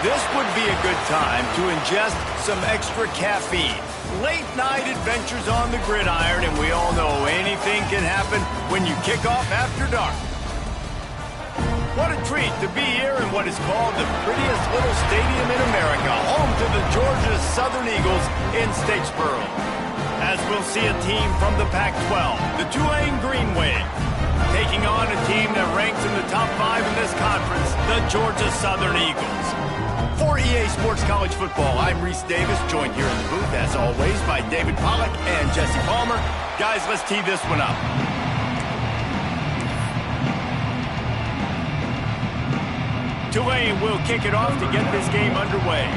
This would be a good time to ingest some extra caffeine. Late night adventures on the gridiron, and we all know anything can happen when you kick off after dark. What a treat to be here in what is called the prettiest little stadium in America, home to the Georgia Southern Eagles in Statesboro. As we'll see a team from the Pac-12, the Tulane Green Wave, taking on a team that ranks in the top 5 in this conference, the Georgia Southern Eagles. For EA Sports College Football, I'm Reese Davis, joined here in the booth, as always, by David Pollack and Jesse Palmer. Guys, let's tee this one up. Tulane will kick it off to get this game underway.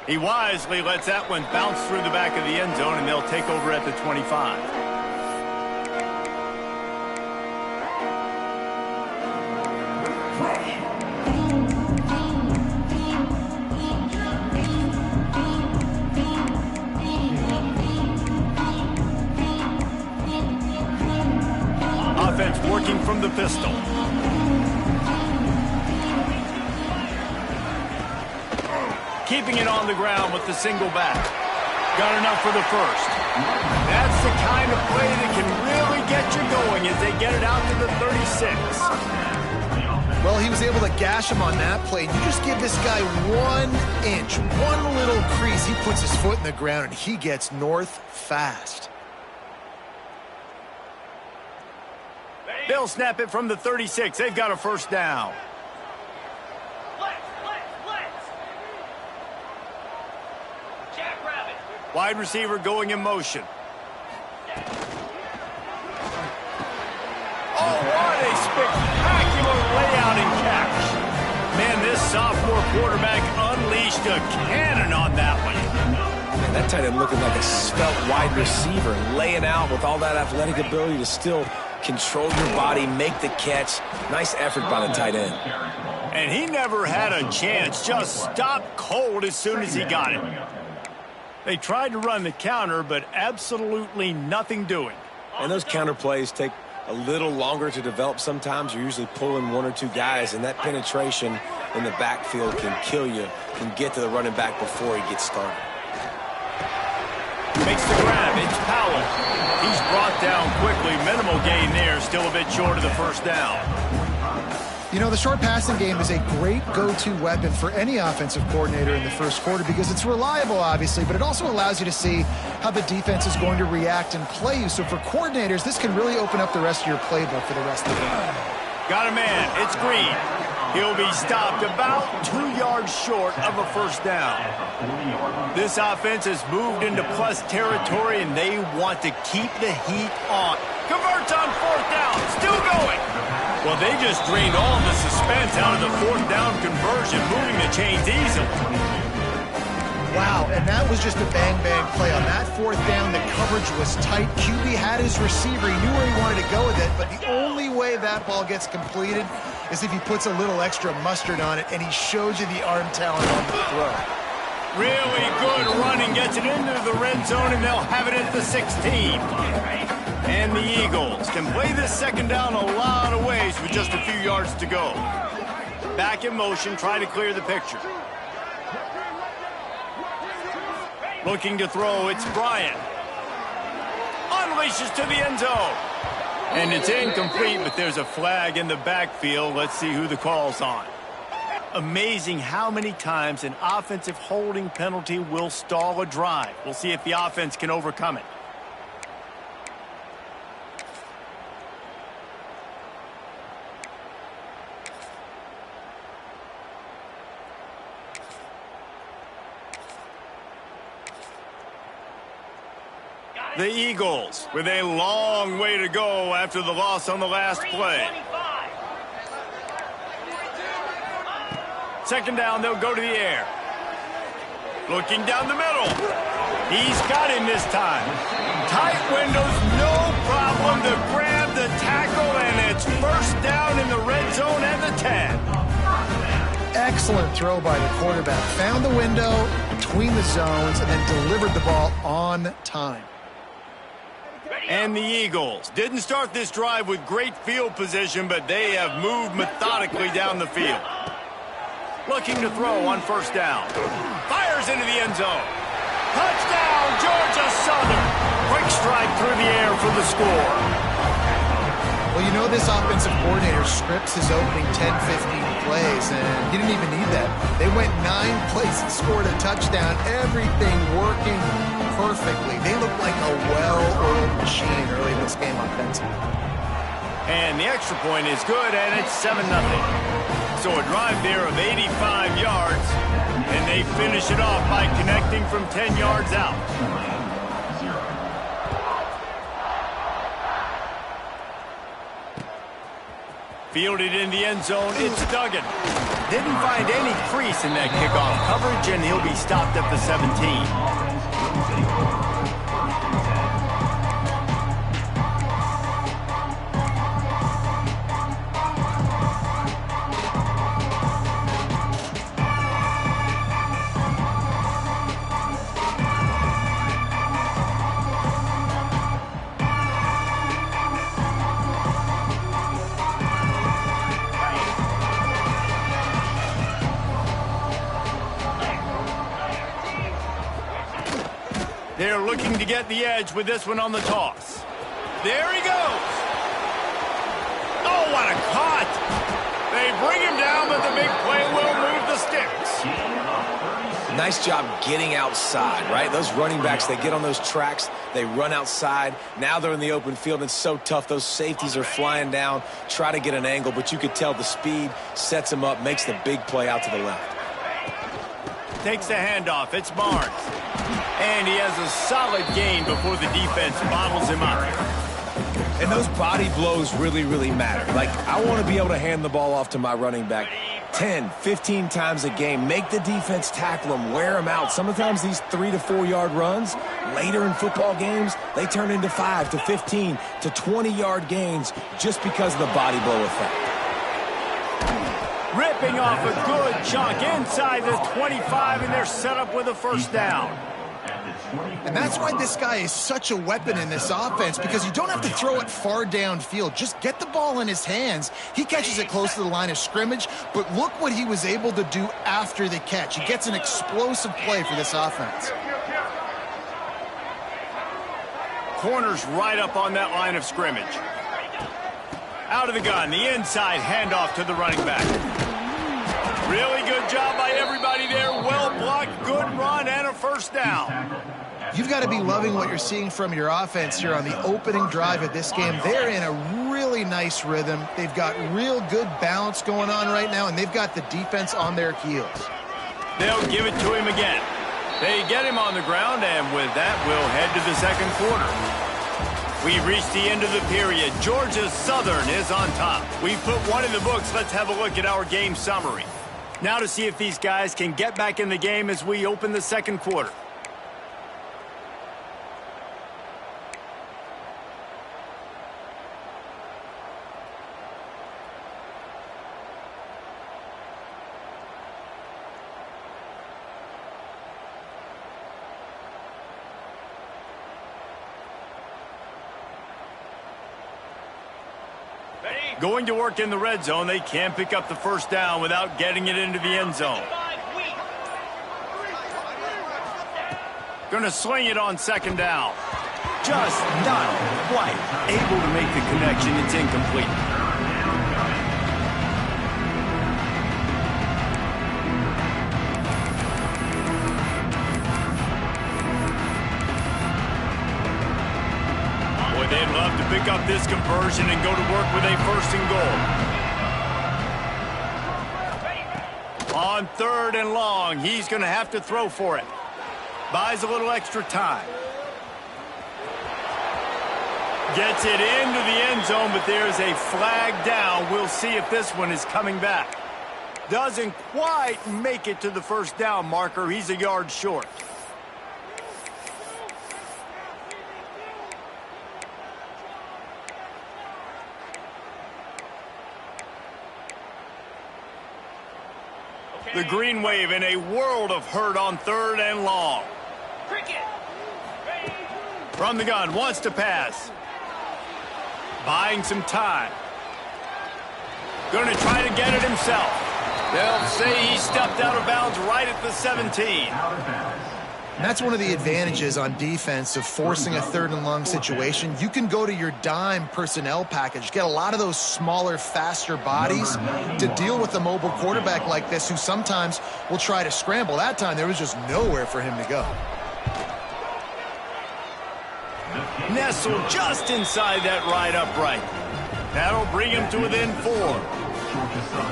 He wisely lets that one bounce through the back of the end zone, and they'll take over at the 25. Offense working from the pistol. Keeping it on the ground with the single back. Got enough for the first. That's the kind of play that can really get you going as they get it out to the 36. Well, he was able to gash him on that play. You just give this guy 1 inch, one little crease. He puts his foot in the ground, and he gets north fast. They'll snap it from the 36. They've got a first down. Wide receiver going in motion. Oh, what a spectacular layout and catch. Man, this sophomore quarterback unleashed a cannon on that one. Man, that tight end looking like a svelte wide receiver, laying out with all that athletic ability to still control your body, make the catch. Nice effort by the tight end. And he never had a chance, just stopped cold as soon as he got it. They tried to run the counter, but absolutely nothing doing. And those counter plays take a little longer to develop sometimes. You're usually pulling 1 or 2 guys, and that penetration in the backfield can kill you, can get to the running back before he gets started. Makes the grab. It's Powell. He's brought down quickly. Minimal gain there. Still a bit short of the first down. You know, the short passing game is a great go-to weapon for any offensive coordinator in the first quarter because it's reliable, obviously, but it also allows you to see how the defense is going to react and play you. So for coordinators, this can really open up the rest of your playbook for the rest of the game. Got a man. It's Green. He'll be stopped about 2 yards short of a first down. This offense has moved into plus territory, and they want to keep the heat on. Converts on 4th down. Still going. Well, they just drained all the suspense out of the 4th down conversion, moving the chains easily. Wow, and that was just a bang-bang play. On that 4th down, the coverage was tight. QB had his receiver. He knew where he wanted to go with it, but the only way that ball gets completed is if he puts a little extra mustard on it, and he shows you the arm talent on the throw. Really good running, gets it into the red zone, and they'll have it at the 16. And the Eagles can play this second down a lot of ways with just a few yards to go. Back in motion, try to clear the picture. Looking to throw, it's Bryant. Unleashes to the end zone. And it's incomplete, but there's a flag in the backfield. Let's see who the call's on. Amazing how many times an offensive holding penalty will stall a drive. We'll see if the offense can overcome it. The Eagles with a long way to go after the loss on the last play. Second down, they'll go to the air. Looking down the middle. He's got him this time. Tight windows, no problem to grab the tackle, and it's first down in the red zone at the 10. Excellent throw by the quarterback. Found the window between the zones and then delivered the ball on time. And the Eagles didn't start this drive with great field position, but they have moved methodically down the field. Looking to throw on first down. Fires into the end zone. Touchdown, Georgia Southern. Quick strike through the air for the score. Well, you know this offensive coordinator scripts his opening 10-15 plays, and he didn't even need that. They went 9 plays and scored a touchdown. Everything working perfectly. They look like a well-oiled machine early in this game offensively. And the extra point is good, and it's 7-0. So a drive there of 85 yards, and they finish it off by connecting from 10 yards out. Fielded in the end zone, it's Duggan. Didn't find any crease in that kickoff coverage, and he'll be stopped at the 17. They're looking to get the edge with this one on the toss. There he goes. Oh, what a cut. They bring him down, but the big play will move the sticks. Nice job getting outside, right? Those running backs, they get on those tracks, they run outside. Now they're in the open field. It's so tough. Those safeties are flying down, try to get an angle, but you could tell the speed sets him up, makes the big play out to the left. Takes the handoff. It's Barnes. And he has a solid gain before the defense bottles him up. And those body blows really, really matter. Like, I want to be able to hand the ball off to my running back 10, 15 times a game. Make the defense tackle him, wear him out. Sometimes these 3 to 4 yard runs, later in football games, they turn into 5 to 15 to 20 yard gains just because of the body blow effect. Ripping off a good chunk inside the 25, and they're set up with a first down. And that's why this guy is such a weapon in this offense, because you don't have to throw it far downfield. Just get the ball in his hands. He catches it close to the line of scrimmage, but look what he was able to do after the catch. He gets an explosive play for this offense. Corners right up on that line of scrimmage. Out of the gun, the inside handoff to the running back. Really good job by everybody there. Well blocked, good run, and a first down. You've got to be loving what you're seeing from your offense here on the opening drive of this game. They're in a really nice rhythm. They've got real good balance going on right now, and they've got the defense on their heels. They'll give it to him again. They get him on the ground, and with that, we'll head to the second quarter. We've reached the end of the period. Georgia Southern is on top. We've put one in the books. Let's have a look at our game summary. Now to see if these guys can get back in the game as we open the second quarter. Going to work in the red zone. They can't pick up the first down without getting it into the end zone. Going to sling it on second down. just not quite able to make the connection. It's incomplete. Boy, they'd love to pick up this conversion and go to work with a 1st and goal. On 3rd and long, he's going to have to throw for it. Buys a little extra time. Gets it into the end zone, but there's a flag down. We'll see if this one is coming back. Doesn't quite make it to the 1st down marker. He's a yard short. The Green Wave in a world of hurt on 3rd and long. From the gun, wants to pass. Buying some time. Going to try to get it himself. They'll say he stepped out of bounds right at the 17. And that's one of the advantages on defense of forcing a 3rd and long situation. You can go to your dime personnel package, get a lot of those smaller, faster bodies to deal with a mobile quarterback like this who sometimes will try to scramble. That time, there was just nowhere for him to go. Nestled just inside that right upright. That'll bring him to within 4.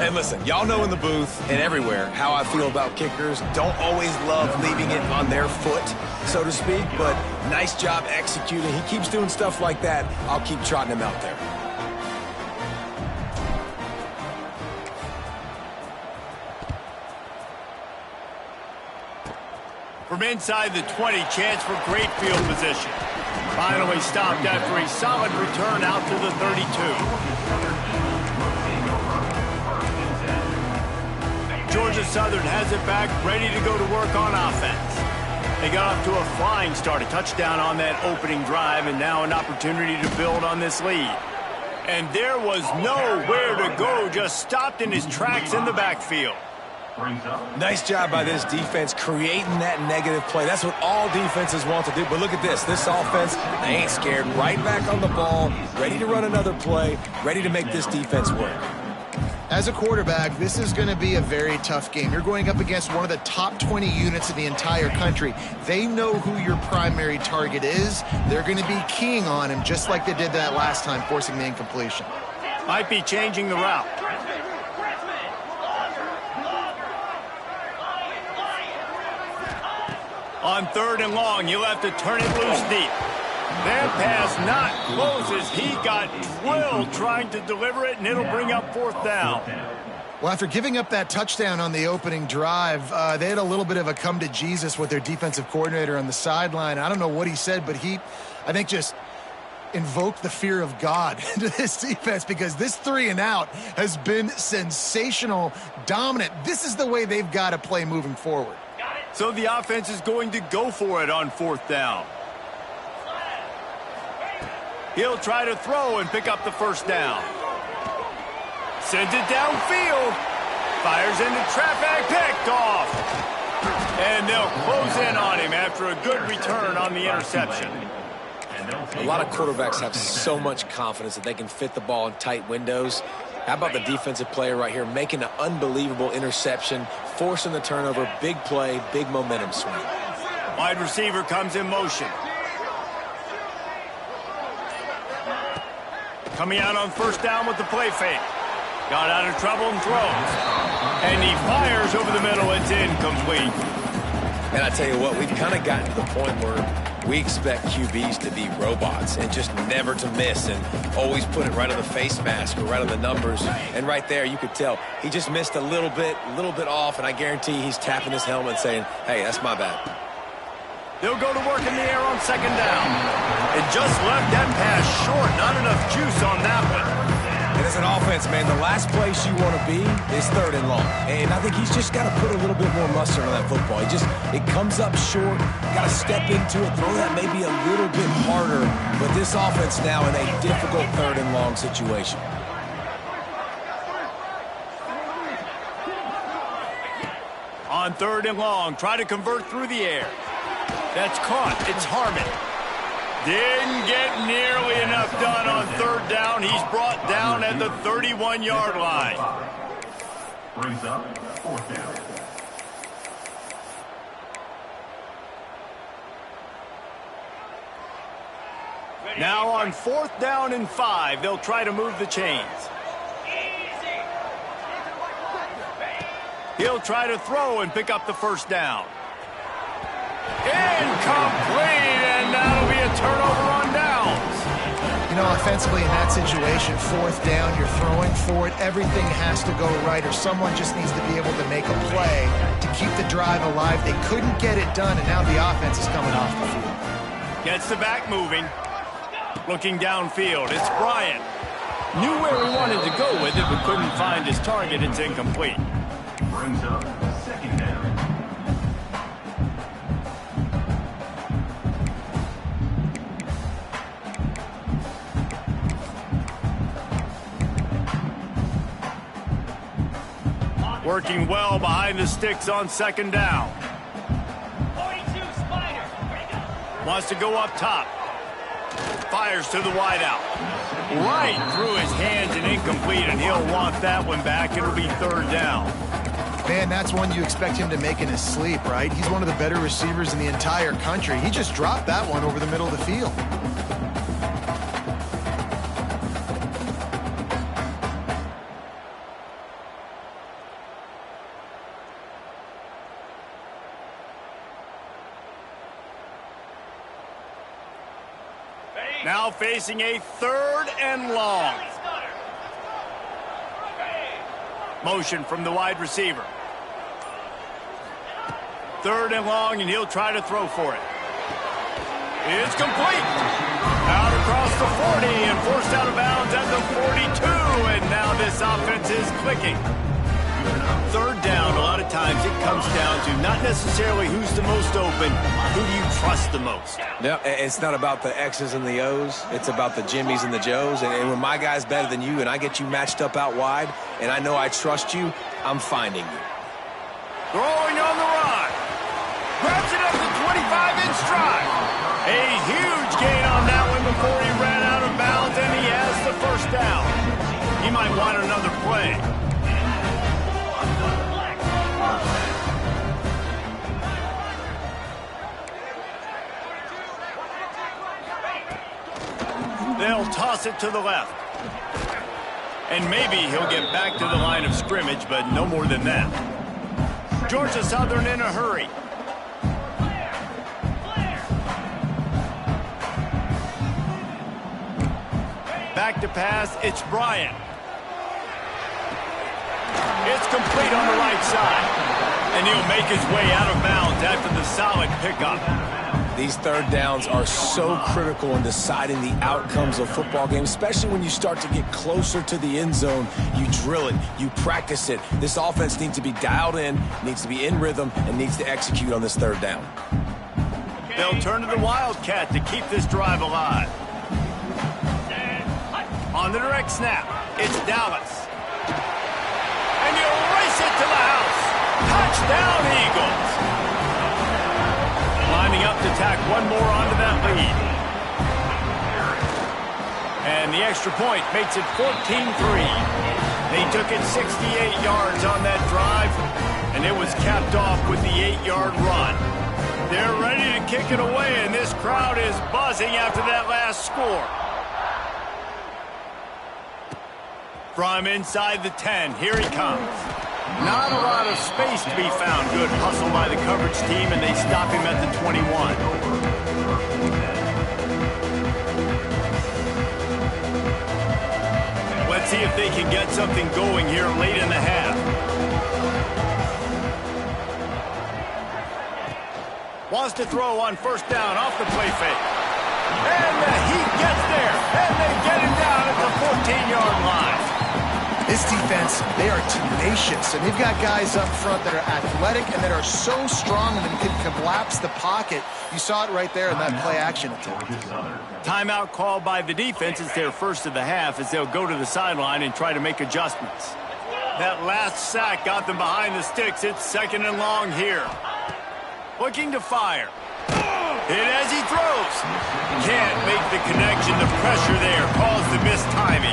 And listen, y'all know in the booth and everywhere how I feel about kickers. Don't always love leaving it on their foot, so to speak, but nice job executing. He keeps doing stuff like that. I'll keep trotting him out there. From inside the 20, chance for great field position. Finally stopped after a solid return out to the 32. Georgia Southern has it back, ready to go to work on offense. They got off to a flying start, a touchdown on that opening drive, and now an opportunity to build on this lead. And there was nowhere to go, just stopped in his tracks in the backfield. Nice job by this defense creating that negative play. That's what all defenses want to do. But look at this. This offense, they ain't scared. Right back on the ball, ready to run another play, ready to make this defense work. As a quarterback, this is going to be a very tough game. You're going up against one of the top 20 units in the entire country. They know who your primary target is. They're going to be keying on him just like they did that last time, forcing the incompletion. Might be changing the route. On 3rd and long, you'll have to turn it loose deep. That pass not close as he got drilled trying to deliver it, and it'll bring up 4th down. Well, after giving up that touchdown on the opening drive, they had a little bit of a come to Jesus with their defensive coordinator on the sideline. I don't know what he said, but he, I think, just invoked the fear of God into this defense because this 3 and out has been sensational, dominant. This is the way they've got to play moving forward. So the offense is going to go for it on 4th down. He'll try to throw and pick up the 1st down. Sends it downfield. Fires into traffic, picked off. And they'll close in on him after a good return on the interception. A lot of quarterbacks have so much confidence that they can fit the ball in tight windows. How about the defensive player right here making an unbelievable interception, forcing the turnover, big play, big momentum swing. Wide receiver comes in motion. Coming out on 1st down with the play fake. Got out of trouble and throws. And he fires over the middle. It's incomplete. And I tell you what, we've kind of gotten to the point where we expect QBs to be robots and just never to miss and always put it right on the face mask or right on the numbers. And right there, you could tell he just missed a little bit off, and I guarantee he's tapping his helmet saying, hey, that's my bad. They'll go to work in the air on 2nd down. And just left that pass short. Not enough juice on that one. And as an offense, man, the last place you want to be is 3rd and long. And I think he's just got to put a little bit more mustard on that football. It comes up short. Got to step into it, throw that maybe a little bit harder. But this offense now in a difficult 3rd and long situation. On 3rd and long, try to convert through the air. That's caught. It's Harmon. Didn't get nearly enough done on third down. He's brought down at the 31-yard line. Brings up fourth down. Now on 4th down and 5, they'll try to move the chains. He'll try to throw and pick up the first down. Incomplete, and that'll be a turnover on downs. You know, offensively in that situation, 4th down, you're throwing for it. Everything has to go right, or someone just needs to be able to make a play to keep the drive alive. They couldn't get it done, and now the offense is coming off the field. Gets the back moving. Looking downfield, it's Bryant. Knew where he wanted to go with it, but couldn't find his target. It's incomplete. Brings up second down. Working well behind the sticks on 2nd down. Wants to go up top. Fires to the wideout. Right through his hands and incomplete, and he'll want that one back. It'll be 3rd down. Man, that's one you expect him to make in his sleep, right? He's one of the better receivers in the entire country. He just dropped that one over the middle of the field. Now facing a 3rd and long. Motion from the wide receiver. 3rd and long, and he'll try to throw for it. It's complete. Out across the 40 and forced out of bounds at the 42, and now this offense is clicking. 3rd down, a lot of times it comes down to not necessarily who's the most open, who do you trust the most? Yeah, it's not about the X's and the O's. It's about the Jimmies and the Joes. And when my guy's better than you and I get you matched up out wide and I know I trust you, I'm finding you. Throwing on the run. Grabs it up to 25 in stride. A huge gain on that one before he ran out of bounds, and he has the first down. He might want another play. They'll toss it to the left. And maybe he'll get back to the line of scrimmage, but no more than that. Georgia Southern in a hurry. Back to pass, it's Bryant. It's complete on the right side. And he'll make his way out of bounds after the solid pickup. These 3rd downs are so critical in deciding the outcomes of football games, especially when you start to get closer to the end zone. You drill it, you practice it. This offense needs to be dialed in, needs to be in rhythm, and needs to execute on this 3rd down. They'll turn to the Wildcat to keep this drive alive. On the direct snap, it's Dallas. And he'll race it to the house. Touchdown, Eagles. Lining up to tack one more onto that lead. And the extra point makes it 14-3. They took it 68 yards on that drive, and it was capped off with the 8-yard run. They're ready to kick it away, and this crowd is buzzing after that last score. From inside the 10, here he comes. Not a lot of space to be found. Good hustle by the coverage team, and they stop him at the 21. Let's see if they can get something going here late in the half. Wants to throw on 1st down off the play fake. And he gets there, and they get him down at the 14-yard line. This defense, they are tenacious, and they've got guys up front that are athletic and that are so strong and can collapse the pocket. You saw it right there in that play-action attempt. Timeout called by the defense. It's their first of the half as they'll go to the sideline and try to make adjustments. That last sack got them behind the sticks. It's 2nd and long here. Looking to fire. Hit as he throws. Can't make the connection. The pressure there caused the missed timing.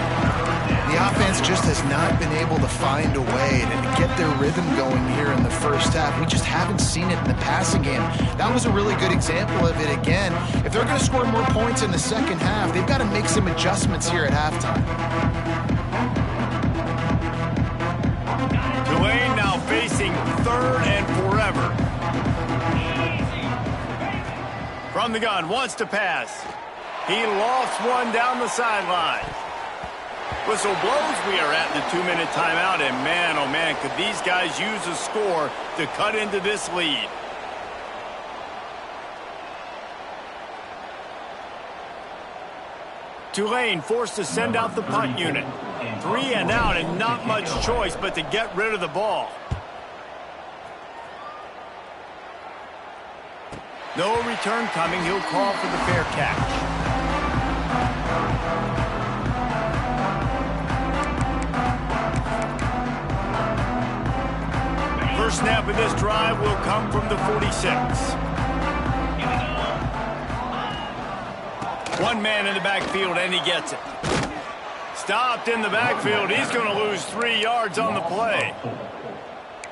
The offense just has not been able to find a way to get their rhythm going here in the first half. We just haven't seen it in the passing game. That was a really good example of it again. If they're going to score more points in the second half, they've got to make some adjustments here at halftime. Tulane now facing third and forever. From the gun, wants to pass. He lofts one down the sideline. Whistle blows, we are at the 2-minute timeout, and man, oh man, could these guys use a score to cut into this lead. Tulane forced to send out the punt unit. 3 and out, and not much choice but to get rid of the ball. No return coming. He'll call for the fair catch. First snap of this drive will come from the 46. One man in the backfield, and he gets it. Stopped in the backfield. He's going to lose 3 yards on the play.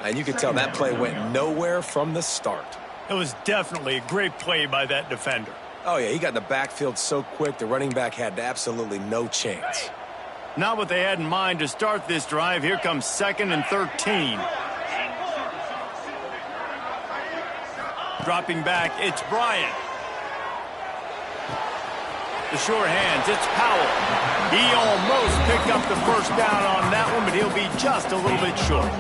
And you can tell that play went nowhere from the start. It was definitely a great play by that defender. Oh, yeah, he got in the backfield so quick, the running back had absolutely no chance. Not what they had in mind to start this drive. Here comes 2nd and 13. Dropping back, it's Bryant. The short hands, it's Powell. He almost picked up the first down on that one, but he'll be just a little bit short.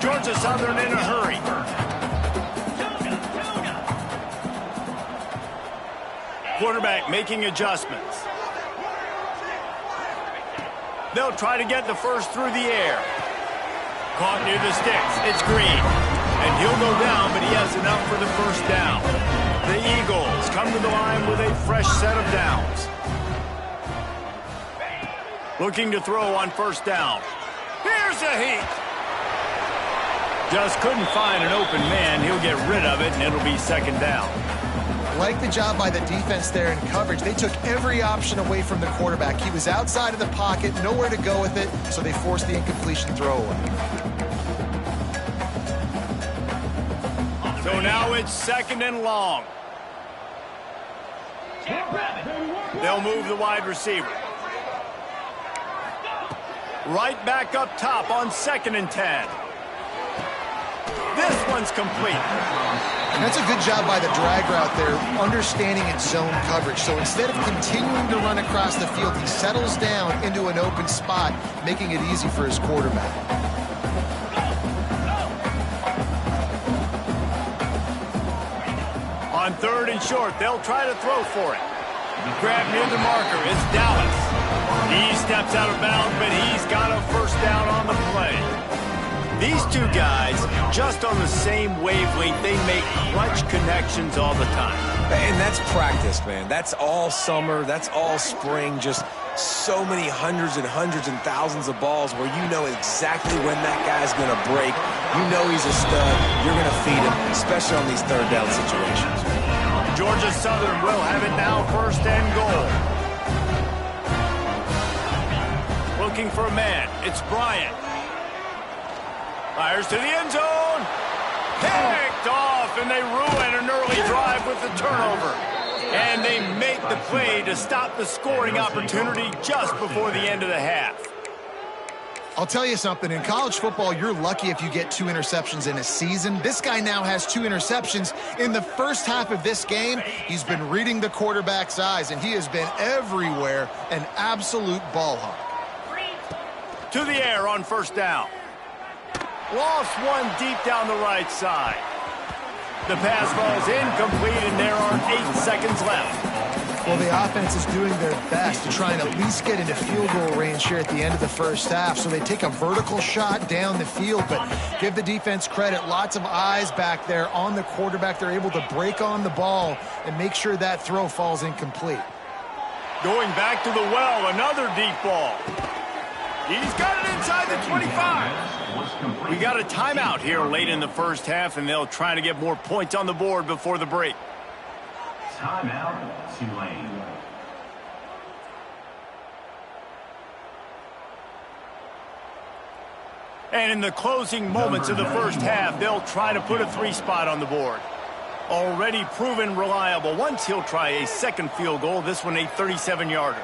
Georgia Southern in a hurry. Quarterback making adjustments. They'll try to get the first through the air. Caught near the sticks. It's Green. And he'll go down, but he has enough for the first down. The Eagles come to the line with a fresh set of downs. Looking to throw on first down. Here's a heat. Just couldn't find an open man. He'll get rid of it, and it'll be 2nd down. Like the job by the defense there in coverage. They took every option away from the quarterback. He was outside of the pocket, nowhere to go with it, so they forced the incompletion throwaway. So now it's 2nd and long. They'll move the wide receiver. Right back up top on 2nd and 10. This one's complete. That's a good job by the drag route there, understanding its zone coverage. So instead of continuing to run across the field, he settles down into an open spot, making it easy for his quarterback. On 3rd and short, they'll try to throw for it. Grab near the marker, it's Dallas. He steps out of bounds, but he's got a first down on the play. These two guys, just on the same wavelength, they make clutch connections all the time. And that's practice, man. That's all summer. That's all spring. Just so many hundreds and hundreds and thousands of balls where you know exactly when that guy's going to break. You know he's a stud. You're going to feed him, especially on these 3rd down situations. Georgia Southern will have it now, 1st and goal. Looking for a man. It's Bryant. Fires to the end zone. Picked off, and they ruin an early drive with the turnover. And they make the play to stop the scoring opportunity just before the end of the half. I'll tell you something. In college football, you're lucky if you get 2 interceptions in a season. This guy now has 2 interceptions. In the first half of this game, he's been reading the quarterback's eyes, and he has been everywhere, an absolute ball hawk. To the air on first down. Lost one deep down the right side. The pass falls incomplete, and there are 8 seconds left. Well, the offense is doing their best to try and at least get into field goal range here at the end of the first half. So they take a vertical shot down the field, but give the defense credit. Lots of eyes back there on the quarterback. They're able to break on the ball and make sure that throw falls incomplete. Going back to the well, another deep ball. He's got it inside the 25. We got a timeout here late in the first half, and they'll try to get more points on the board before the break. Timeout, Tulane. And in the closing moments of the first half, they'll try to put a 3-spot on the board. Already proven reliable. Once he'll try a second field goal, this one a 37-yarder.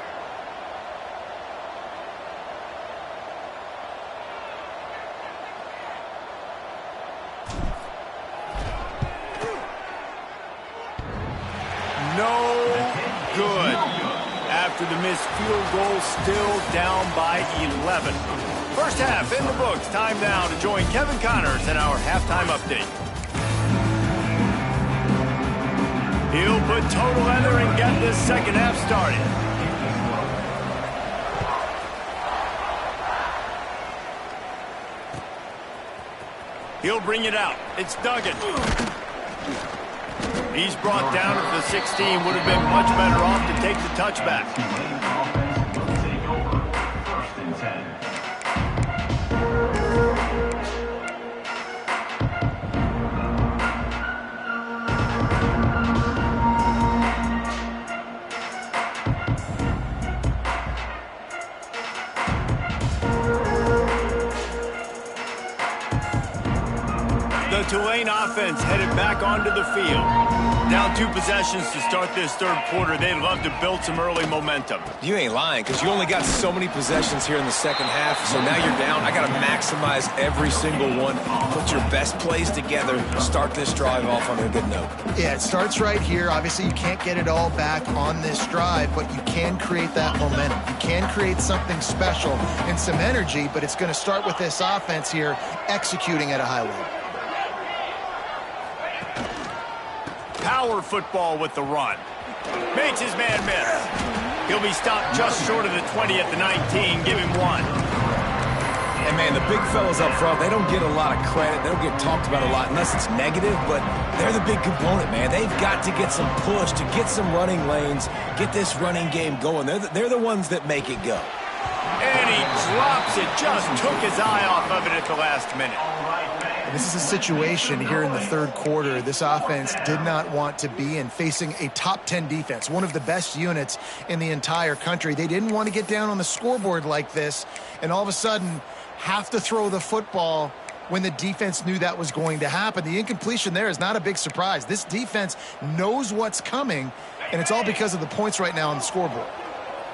No good. After the missed field goal, still down by 11. First half in the books. Time now to join Kevin Connors in our halftime update. He'll put total leather and get this second half started. He'll bring it out. It's Duggan. He's brought down at the 16. Would have been much better off to take the touchback. Take over. First and 10. The Tulane offense headed back onto the field. Down 2 possessions to start this third quarter. They'd love to build some early momentum. You ain't lying, because you only got so many possessions here in the second half, so now you're down. I got to maximize every single one. Put your best plays together. Start this drive off on a good note. Yeah, it starts right here. Obviously, you can't get it all back on this drive, but you can create that momentum. You can create something special and some energy, but it's going to start with this offense here executing at a high level. Power football with the run. Makes his man miss. He'll be stopped just short of the 20 at the 19. Give him 1. And, man, the big fellas up front, they don't get a lot of credit. They don't get talked about a lot unless it's negative, but they're the big component, man. They've got to get some push, to get some running lanes, get this running game going. They're the ones that make it go. And he drops it. Just took his eye off of it at the last minute. This is a situation here in the third quarter this offense did not want to be in, facing a top 10 defense, one of the best units in the entire country. They didn't want to get down on the scoreboard like this and all of a sudden have to throw the football when the defense knew that was going to happen. The incompletion there is not a big surprise. This defense knows what's coming, and it's all because of the points right now on the scoreboard.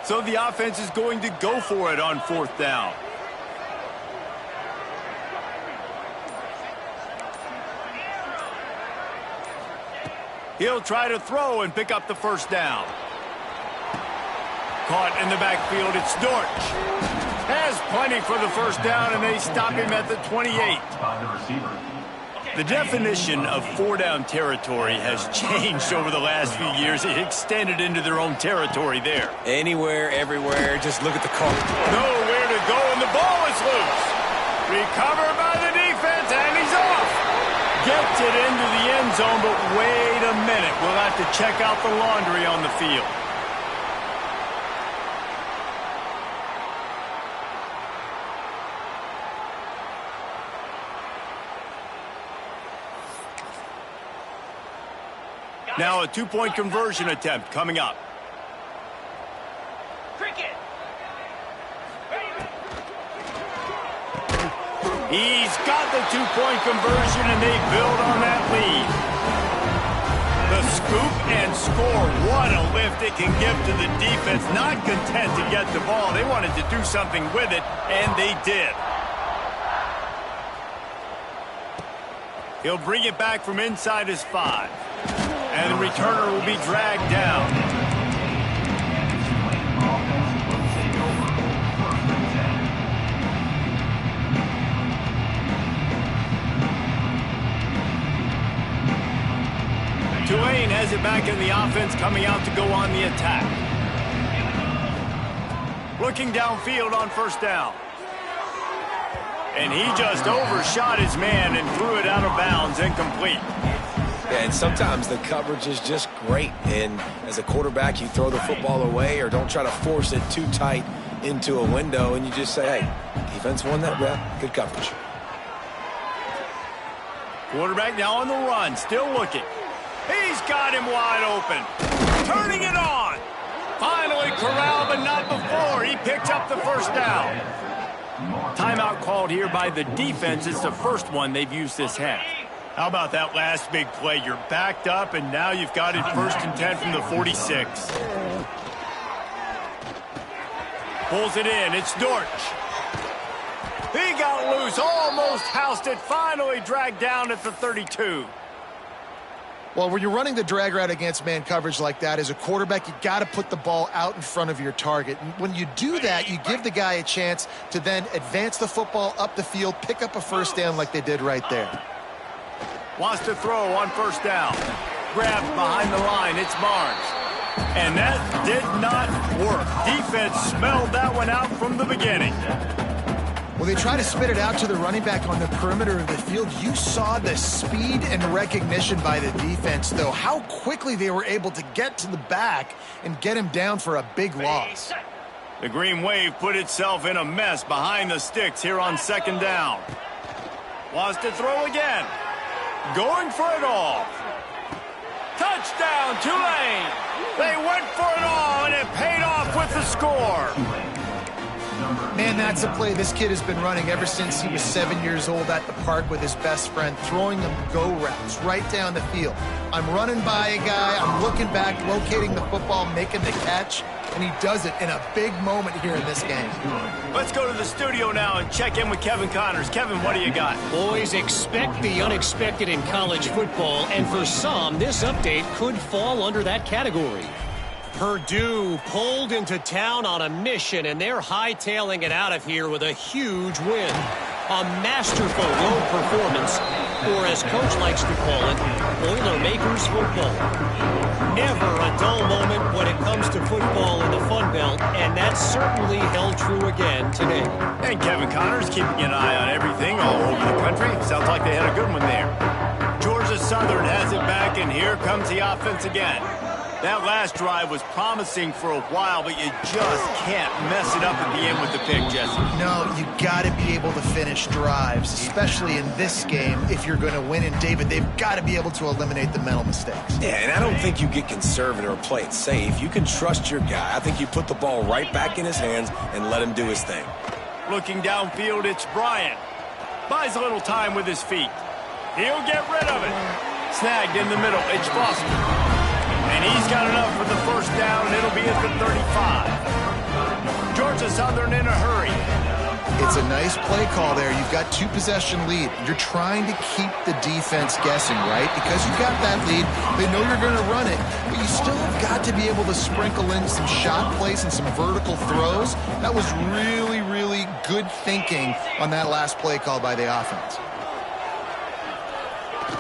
So the offense is going to go for it on 4th down. He'll try to throw and pick up the first down. Caught in the backfield, it's Dortch. Has plenty for the first down, and they stop him at the 28. By the receiver. The definition of 4-down territory has changed over the last few years. It extended into their own territory there. Anywhere, everywhere, just look at the call. Nowhere to go, and the ball is loose. Recovered by the defense, and he's off. Gets it into the end zone, but wait a minute. We'll have to check out the laundry on the field. Now a 2-point conversion attempt coming up. He's got the 2-point conversion, and they build on that lead. The scoop and score. What a lift it can give to the defense. Not content to get the ball. They wanted to do something with it, and they did. He'll bring it back from inside his 5. And the returner will be dragged down. Tulane has it back in the offense, coming out to go on the attack. Looking downfield on 1st down. And he just overshot his man and threw it out of bounds, incomplete. Yeah, and sometimes the coverage is just great. And as a quarterback, you throw the football away or don't try to force it too tight into a window, and you just say, hey, defense won that, yeah, good coverage. Quarterback now on the run, still looking. He's got him wide open. turning it on. Finally corralled, but not before. He picks up the first down. Timeout called here by the defense. It's the first one they've used this half. How about that last big play? You're backed up, and now you've got it 1st and 10 from the 46. Pulls it in. It's Dortch. He got loose, almost housed it, finally dragged down at the 32. Well, when you're running the drag route against man coverage like that, as a quarterback, you got to put the ball out in front of your target. And when you do that, you give the guy a chance to then advance the football up the field, pick up a first down like they did right there. Wants to throw on first down. Grabbed behind the line. It's Barnes. And that did not work. Defense smelled that one out from the beginning. Well, they try to spit it out to the running back on the perimeter of the field. You saw the speed and recognition by the defense, though. How quickly they were able to get to the back and get him down for a big loss. The Green Wave put itself in a mess behind the sticks here on 2nd down. Wants to throw again. Going for it all. Touchdown, Tulane. They went for it all, and it paid off with the score. Man, that's a play this kid has been running ever since he was 7 years old at the park with his best friend, throwing them go routes right down the field. I'm running by a guy, I'm looking back, locating the football, making the catch, and he does it in a big moment here in this game. Let's go to the studio now and check in with Kevin Connors. Kevin, what do you got? Boys, expect the unexpected in college football, and for some, this update could fall under that category. Purdue pulled into town on a mission, and they're hightailing it out of here with a huge win. A masterful road performance, or as Coach likes to call it, Boilermakers football. Never a dull moment when it comes to football in the Fun Belt, and that certainly held true again today. And Kevin Connors keeping an eye on everything all over the country. Sounds like they had a good one there. Georgia Southern has it back, and here comes the offense again. That last drive was promising for a while, but you just can't mess it up at the end with the pick, Jesse. No, you got to be able to finish drives, especially in this game if you're going to win. And, David, they've got to be able to eliminate the mental mistakes. Yeah, and I don't think you get conservative or play it safe. You can trust your guy. I think you put the ball right back in his hands and let him do his thing. Looking downfield, it's Bryant. Buys a little time with his feet. He'll get rid of it. Snagged in the middle. It's Foster. And he's got enough for the first down, and it'll be at the 35. Georgia Southern in a hurry. It's a nice play call there. You've got 2-possession lead. You're trying to keep the defense guessing, right? Because you've got that lead. They know you're going to run it, but you still have got to be able to sprinkle in some shot plays and some vertical throws. That was really, really good thinking on that last play call by the offense.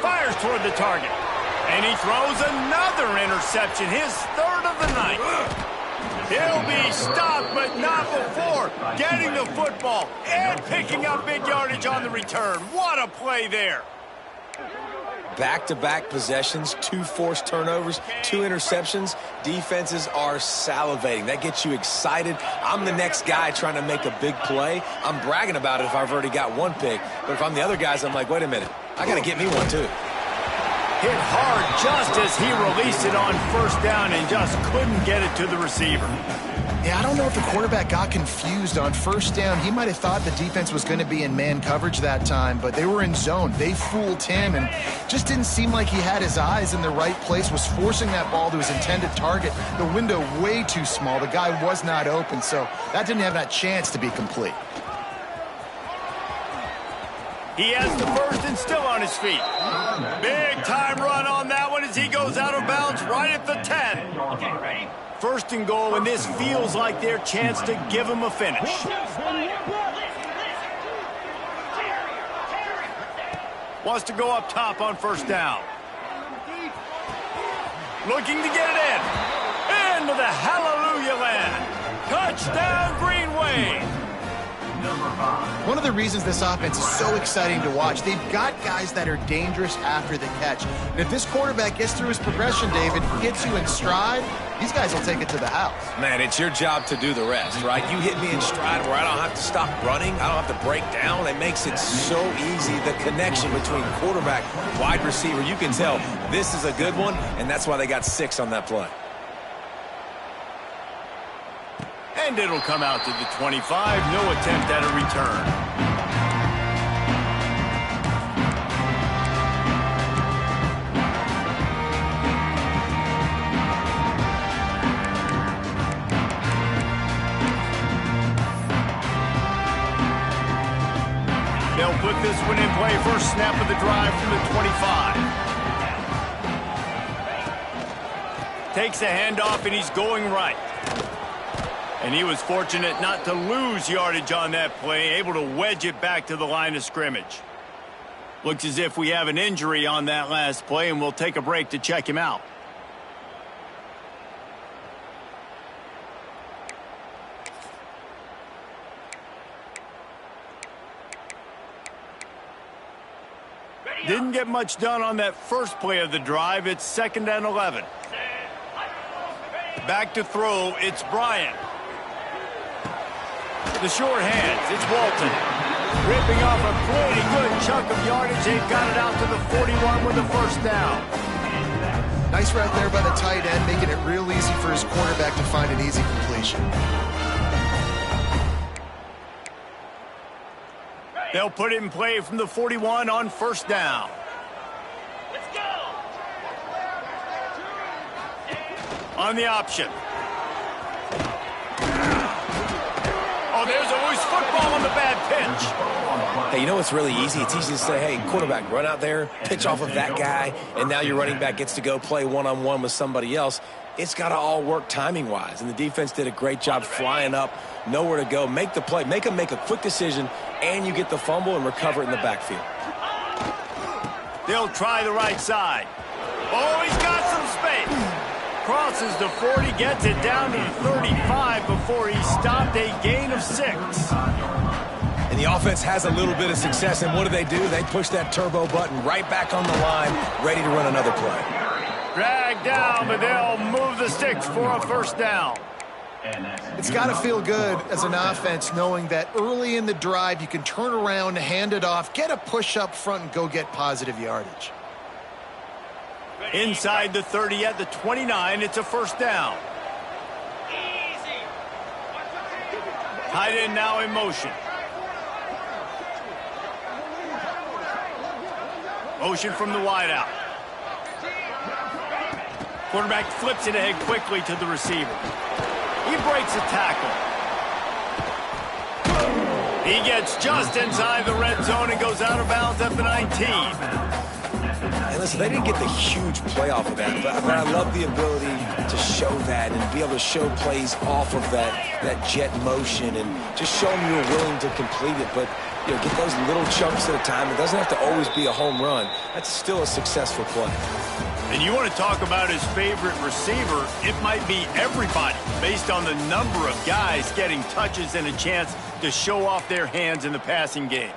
Fires toward the target. And he throws another interception, his 3rd of the night. He'll be stopped, but not before getting the football and picking up big yardage on the return. What a play there. Back-to-back possessions, 2 forced turnovers, 2 interceptions. Defenses are salivating. That gets you excited. I'm the next guy trying to make a big play. I'm bragging about it if I've already got 1 pick. But if I'm the other guys, I'm like, wait a minute. I got to get me 1 too. Hit hard just as he released it on first down and just couldn't get it to the receiver. Yeah, I don't know if the quarterback got confused on first down. He might have thought the defense was going to be in man coverage that time, but they were in zone. They fooled him and just didn't seem like he had his eyes in the right place, was forcing that ball to his intended target. The window way too small. The guy was not open, so that didn't have that chance to be complete. He has the first and still on his feet. Big time run on that one as he goes out of bounds right at the 10. First and goal, and this feels like their chance to give him a finish. Wants to go up top on first down. Looking to get it in. Into the hallelujah land. Touchdown, Green Wave. One of the reasons this offense is so exciting to watch, they've got guys that are dangerous after the catch. And if this quarterback gets through his progression, David, gets you in stride, these guys will take it to the house. Man, it's your job to do the rest, right? You hit me in stride where I don't have to stop running. I don't have to break down. It makes it so easy, the connection between quarterback, wide receiver. You can tell this is a good one, and that's why they got 6 on that play. And it'll come out to the 25. No attempt at a return. They'll put this one in play. First snap of the drive from the 25. Takes a handoff, and he's going right. And he was fortunate not to lose yardage on that play, able to wedge it back to the line of scrimmage. Looks as if we have an injury on that last play, and we'll take a break to check him out. Didn't get much done on that first play of the drive. It's 2nd and 11. Back to throw, it's Bryant. The short hands, it's Walton. Ripping off a pretty good chunk of yardage. They've got it out to the 41 with the first down. Nice route there by the tight end, making it real easy for his quarterback to find an easy completion. They'll put it in play from the 41 on first down. Let's go. On the option. Oh, there's always football on the bad pitch. Hey, you know what's really easy? It's easy to say, hey, quarterback, run out there, pitch off of that guy, and now your running back gets to go play one-on-one with somebody else. It's got to all work timing-wise, and the defense did a great job flying up, nowhere to go, make the play, make a quick decision, and you get the fumble and recover it in the backfield. They'll try the right side. Oh, he's got some space. Crosses the 40, gets it down to the 35 before he stopped, a gain of 6. And the offense has a little bit of success, and what do? They push that turbo button right back on the line, ready to run another play. Dragged down, but they'll move the sticks for a first down. It's got to feel good as an offense knowing that early in the drive you can turn around, hand it off, get a push up front, and go get positive yardage. Inside the 30 at the 29, it's a first down. Tight end now in motion. Motion from the wideout. Quarterback flips it ahead quickly to the receiver. He breaks a tackle. He gets just inside the red zone and goes out of bounds at the 19. And listen, they didn't get the huge play off of that, but I love the ability to show that and be able to show plays off of that jet motion and just show them you're willing to complete it. But you know, get those little chunks at a time. It doesn't have to always be a home run. That's still a successful play. And you want to talk about his favorite receiver, it might be everybody based on the number of guys getting touches and a chance to show off their hands in the passing game.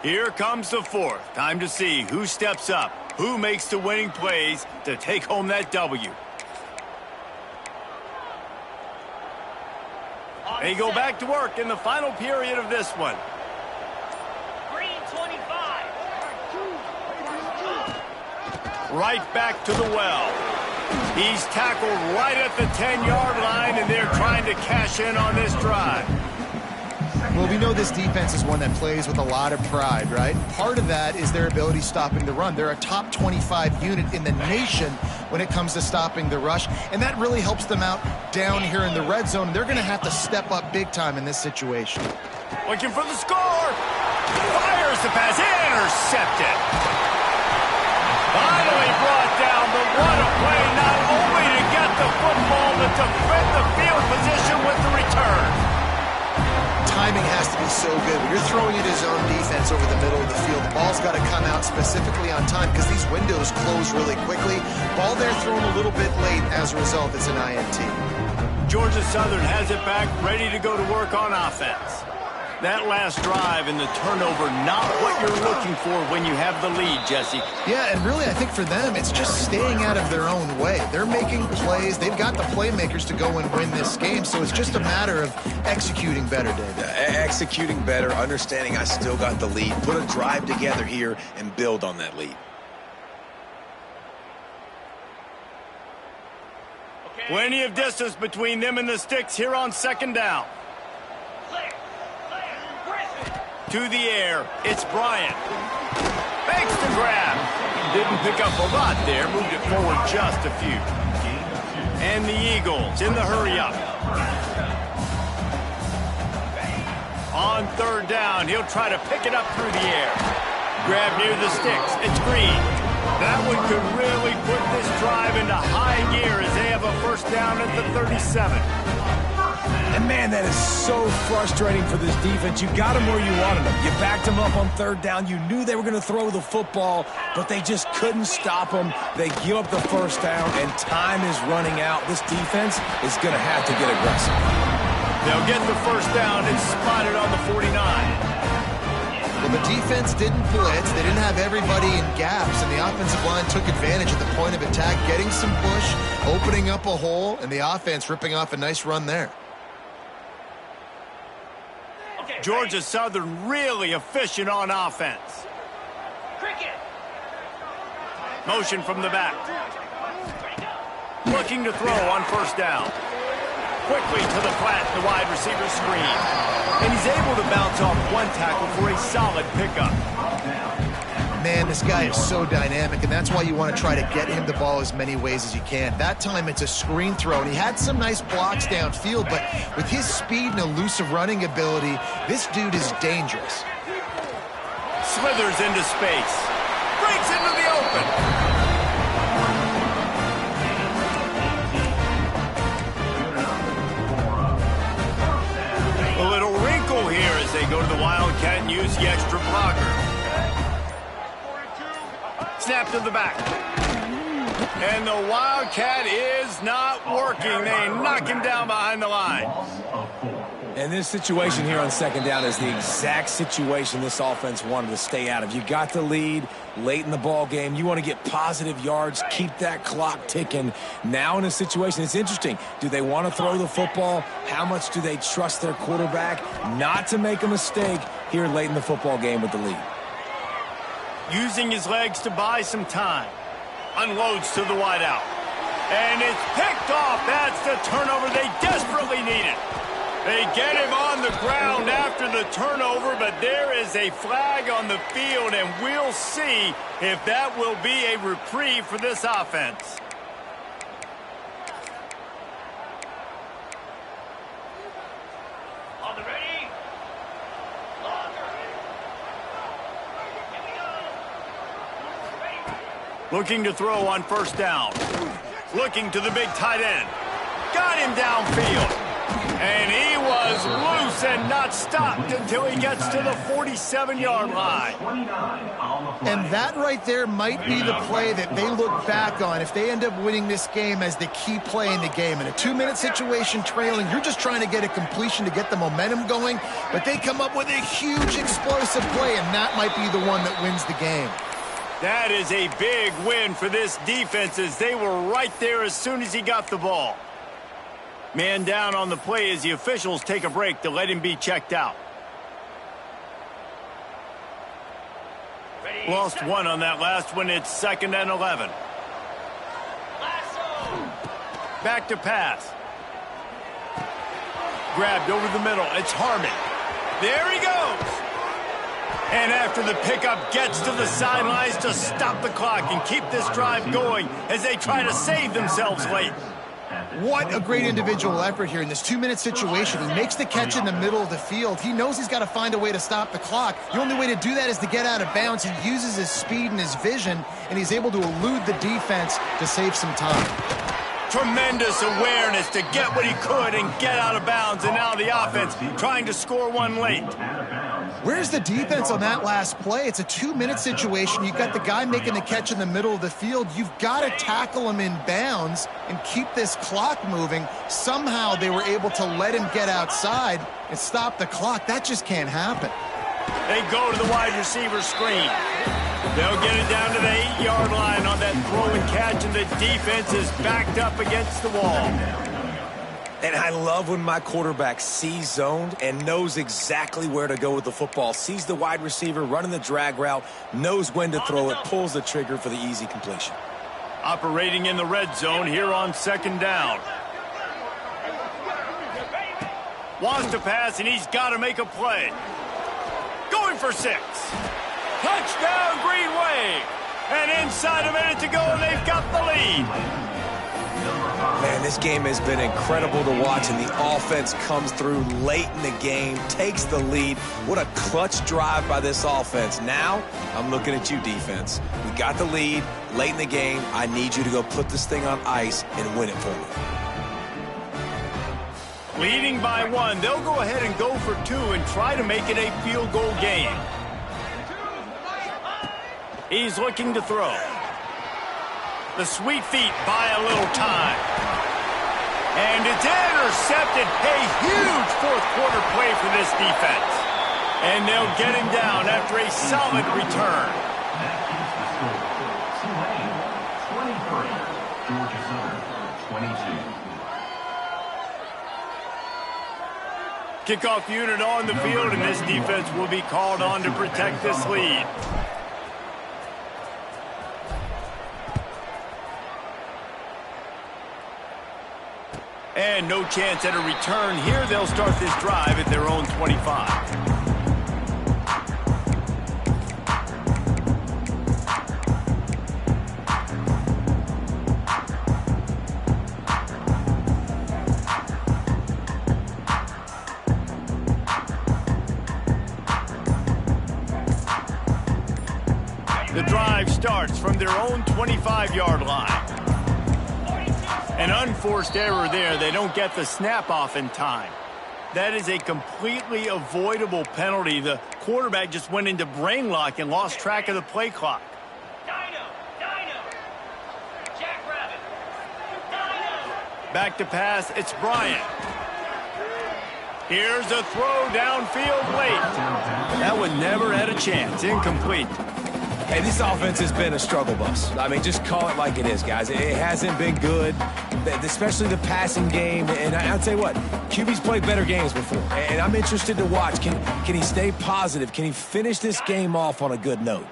Here comes the fourth. Time to see who steps up, who makes the winning plays to take home that W. They go back to work in the final period of this one. Right back to the well. He's tackled right at the 10-yard line, and they're trying to cash in on this drive. Well, we know this defense is one that plays with a lot of pride, right? Part of that is their ability stopping the run. They're a top 25 unit in the nation when it comes to stopping the rush, and that really helps them out down here in the red zone. They're going to have to step up big time in this situation. Looking for the score. Fires the pass. Intercepted. Finally brought down, but what a play, not only to get the football, but to fit the field position with the return. Timing has to be so good. When you're throwing it his own defense over the middle of the field, the ball's got to come out specifically on time because these windows close really quickly. Ball there thrown a little bit late. As a result, it's an INT. Georgia Southern has it back, ready to go to work on offense. That last drive and the turnover, not what you're looking for when you have the lead, Jesse. Yeah, and really, I think for them, it's just staying out of their own way. They're making plays. They've got the playmakers to go and win this game, so it's just a matter of executing better, David. Executing better, understanding I still got the lead. Put a drive together here and build on that lead. Plenty of distance between them and the sticks here on second down. To the air, it's Bryant. Makes the grab. Didn't pick up a lot there, moved it forward just a few. And the Eagles in the hurry-up. On third down, he'll try to pick it up through the air. Grab near the sticks, it's Green. That one could really put this drive into high gear as they have a first down at the 37. And man, that is so frustrating for this defense. You got them where you wanted them. You backed them up on third down. You knew they were going to throw the football, but they just couldn't stop them. They give up the first down, and time is running out. This defense is going to have to get aggressive. They'll get the first down and spot it on the 49. Well, the defense didn't blitz. They didn't have everybody in gaps, and the offensive line took advantage of the point of attack, getting some push, opening up a hole, and the offense ripping off a nice run there. Georgia Southern really efficient on offense. Motion from the back. Looking to throw on first down. Quickly to the flat, the wide receiver screen. And he's able to bounce off one tackle for a solid pickup. Man, this guy is so dynamic, and that's why you want to try to get him the ball as many ways as you can. That time it's a screen throw, and he had some nice blocks downfield, but with his speed and elusive running ability, this dude is dangerous. Slithers into space. Breaks into the open. A little wrinkle here as they go to the Wildcat and use the extra blocker. Snap to the back. And the Wildcat is not working. They knock him down behind the line. And this situation here on second down is the exact situation this offense wanted to stay out of. You got the lead late in the ball game. You want to get positive yards, keep that clock ticking. Now in a situation, it's interesting. Do they want to throw the football? How much do they trust their quarterback not to make a mistake here late in the football game with the lead? Using his legs to buy some time. Unloads to the wideout. And it's picked off. That's the turnover they desperately needed. They get him on the ground after the turnover, but there is a flag on the field, and we'll see if that will be a reprieve for this offense. On the ready. Looking to throw on first down. Looking to the big tight end. Got him downfield. And he was loose and not stopped until he gets to the 47-yard line. And that right there might be the play that they look back on if they end up winning this game as the key play in the game. In a 2-minute situation trailing, you're just trying to get a completion to get the momentum going, but they come up with a huge explosive play, and that might be the one that wins the game. That is a big win for this defense as they were right there as soon as he got the ball. Man down on the play as the officials take a break to let him be checked out. Lost one on that last one. It's 2nd and 11. Back to pass. Grabbed over the middle. It's Harmon. There he goes. And after the pickup, gets to the sidelines to stop the clock and keep this drive going as they try to save themselves late. What a great individual effort here in this 2-minute situation. He makes the catch in the middle of the field. He knows he's got to find a way to stop the clock. The only way to do that is to get out of bounds. He uses his speed and his vision, and he's able to elude the defense to save some time. Tremendous awareness to get what he could and get out of bounds, and now the offense trying to score one late. Where's the defense on that last play? It's a 2-minute situation. You've got the guy making the catch in the middle of the field. You've got to tackle him in bounds and keep this clock moving. Somehow they were able to let him get outside and stop the clock. That just can't happen. They go to the wide receiver screen. They'll get it down to the 8-yard line on that throw and catch, and the defense is backed up against the wall. And I love when my quarterback sees zoned and knows exactly where to go with the football. Sees the wide receiver running the drag route, knows when to throw it, pulls the trigger for the easy completion. Operating in the red zone here on 2nd down. Wants to pass, and he's got to make a play. Going for 6. Touchdown, Green Wave. And inside a minute to go, and they've got the lead. Man, this game has been incredible to watch, and the offense comes through late in the game, takes the lead. What a clutch drive by this offense. Now, I'm looking at you, defense. We got the lead late in the game. I need you to go put this thing on ice and win it for me. Leading by 1, they'll go ahead and go for 2 and try to make it a field goal game. He's looking to throw. The sweet feet buy a little time. And it's intercepted. A huge fourth quarter play for this defense. And they'll get him down after a solid return. That is the score. Tulane 23, Georgia Southern 22. Kickoff unit on the field, and this defense will be called on to protect this lead. And no chance at a return here. They'll start this drive at their own 25. The drive starts from their own 25-yard line. An unforced error there. They don't get the snap off in time. That is a completely avoidable penalty. The quarterback just went into brain lock and lost track of the play clock. Back to pass. It's Bryant. Here's a throw downfield late. That one never had a chance. Incomplete. Hey, this offense has been a struggle bus. I mean, just call it like it is, guys. It hasn't been good, especially the passing game. And I'll tell you what, QB's played better games before. And I'm interested to watch. Can he stay positive? Can he finish this game off on a good note?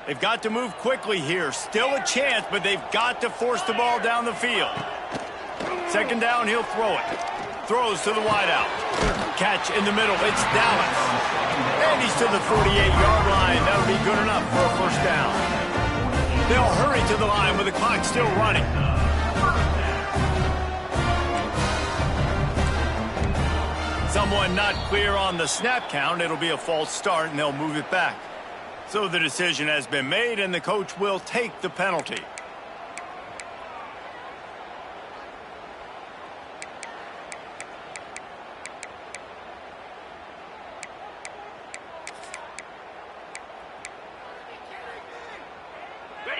They've got to move quickly here. Still a chance, but they've got to force the ball down the field. Second down, he'll throw it. Throws to the wideout. Catch in the middle. It's Dallas. And he's to the 48-yard line. That'll be good enough for a first down. They'll hurry to the line with the clock still running. Someone not clear on the snap count. It'll be a false start, and they'll move it back. So the decision has been made, and the coach will take the penalty.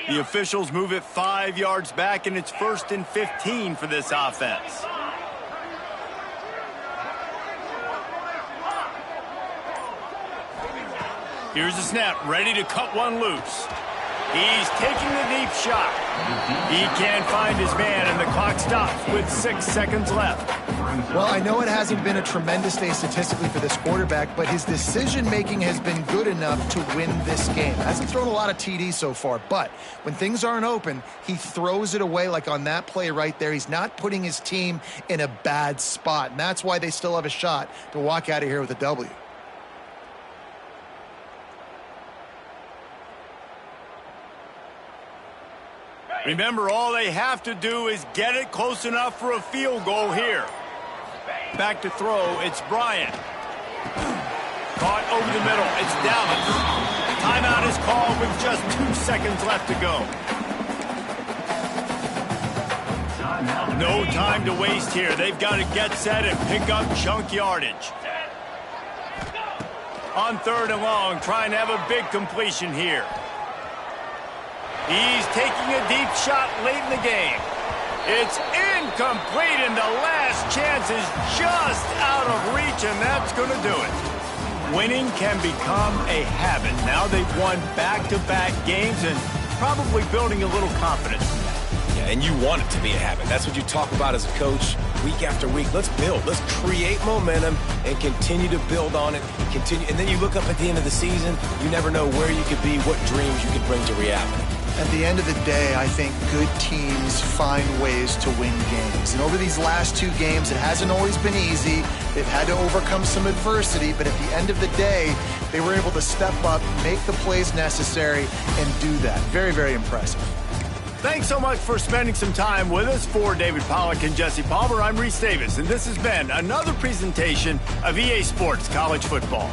The officials move it 5 yards back, and it's 1st and 15 for this offense. Here's a snap, ready to cut one loose. He's taking the deep shot. He can't find his man, and the clock stops with 6 seconds left. Well, I know it hasn't been a tremendous day statistically for this quarterback, but his decision-making has been good enough to win this game. Hasn't thrown a lot of TDs so far, but when things aren't open, he throws it away like on that play right there. He's not putting his team in a bad spot, and that's why they still have a shot to walk out of here with a W. Remember, all they have to do is get it close enough for a field goal here. Back to throw, it's Bryant. Caught over the middle, it's Dallas. Timeout is called with just 2 seconds left to go. No time to waste here. They've got to get set and pick up chunk yardage. On 3rd and long, trying to have a big completion here. He's taking a deep shot late in the game. It's incomplete, and the last chance is just out of reach, and that's going to do it. Winning can become a habit. Now they've won back-to-back games and probably building a little confidence. Yeah, and you want it to be a habit. That's what you talk about as a coach. week after week. Let's build. Let's create momentum and continue to build on it. And then you look up at the end of the season, you never know where you could be, what dreams you could bring to reality. At the end of the day, I think good teams find ways to win games. And over these last 2 games, it hasn't always been easy. They've had to overcome some adversity, but at the end of the day, they were able to step up, make the plays necessary, and do that. Very, very impressive. Thanks so much for spending some time with us. For David Pollack and Jesse Palmer, I'm Reese Davis, and this has been another presentation of EA Sports College Football.